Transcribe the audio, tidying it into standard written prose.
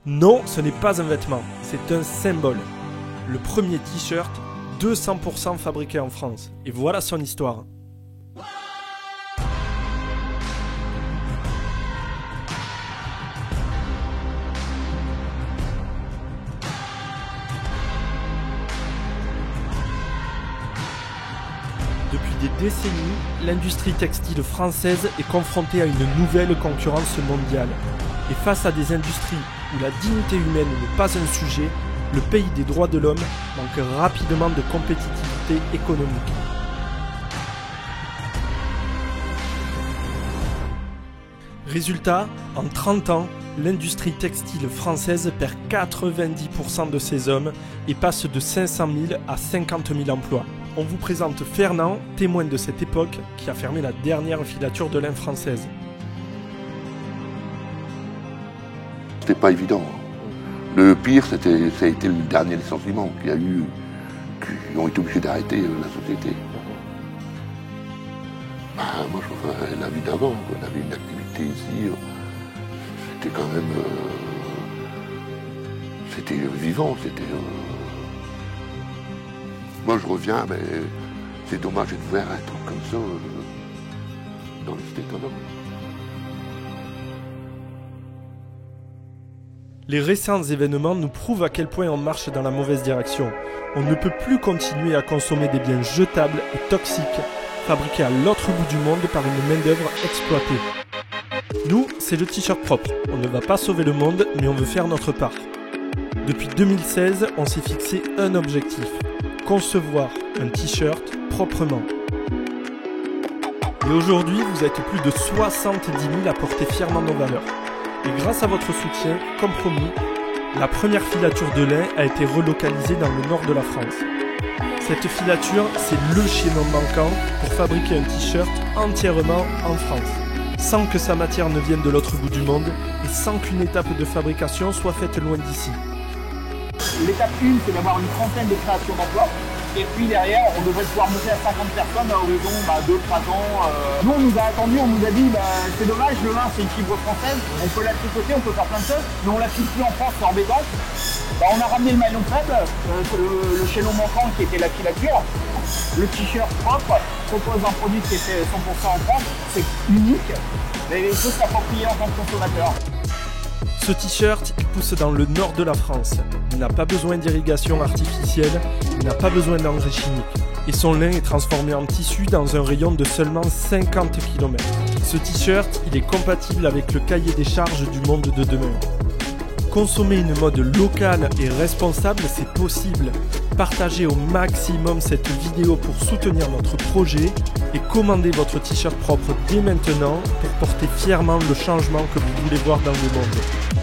Non, ce n'est pas un vêtement, c'est un symbole. Le premier t-shirt 200% fabriqué en France. Et voilà son histoire. Depuis des décennies, l'industrie textile française est confrontée à une nouvelle concurrence mondiale. Et face à des industries où la dignité humaine n'est pas un sujet, le pays des droits de l'homme manque rapidement de compétitivité économique. Résultat, en 30 ans, l'industrie textile française perd 90% de ses hommes et passe de 500 000 à 50 000 emplois. On vous présente Fernand, témoin de cette époque, qui a fermé la dernière filature de lin française. C'était pas évident. Le pire, ça a été le dernier licenciement qu'il y a eu, qui ont été obligés d'arrêter la société. Moi, je revois la vie d'avant. On avait une activité ici. C'était quand même... c'était vivant. Moi, je reviens, mais c'est dommage de voir un truc comme ça dans le Cité étonnant. Les récents événements nous prouvent à quel point on marche dans la mauvaise direction. On ne peut plus continuer à consommer des biens jetables et toxiques, fabriqués à l'autre bout du monde par une main-d'œuvre exploitée. Nous, c'est le t-shirt propre. On ne va pas sauver le monde, mais on veut faire notre part. Depuis 2016, on s'est fixé un objectif: concevoir un t-shirt proprement. Et aujourd'hui, vous êtes plus de 70 000 à porter fièrement nos valeurs. Et grâce à votre soutien, comme promis, la première filature de lin a été relocalisée dans le nord de la France. Cette filature, c'est le chaînon manquant pour fabriquer un t-shirt entièrement en France, sans que sa matière ne vienne de l'autre bout du monde et sans qu'une étape de fabrication soit faite loin d'ici. L'étape 1, c'est d'avoir une trentaine de créations d'emplois. Et puis derrière, on devrait pouvoir monter à 50 personnes à horizon 2-3 ans. Nous, on nous a attendu, on nous a dit c'est dommage, le lin c'est une fibre française, on peut la tricoter, on peut faire plein de choses, mais on la tricote plus en France, c'est embêtant. On a ramené le maillon faible, le chaînon manquant qui était la filature. Le t-shirt propre propose un produit qui est fait 100% en France, c'est unique, mais il faut s'approprier en tant que consommateur. Ce t-shirt, il pousse dans le nord de la France. Il n'a pas besoin d'irrigation artificielle, il n'a pas besoin d'engrais chimiques. Et son lin est transformé en tissu dans un rayon de seulement 50 km. Ce t-shirt, il est compatible avec le cahier des charges du monde de demain. Consommer une mode locale et responsable, c'est possible. Partagez au maximum cette vidéo pour soutenir notre projet et commandez votre t-shirt propre dès maintenant pour porter fièrement le changement que vous voulez voir dans le monde.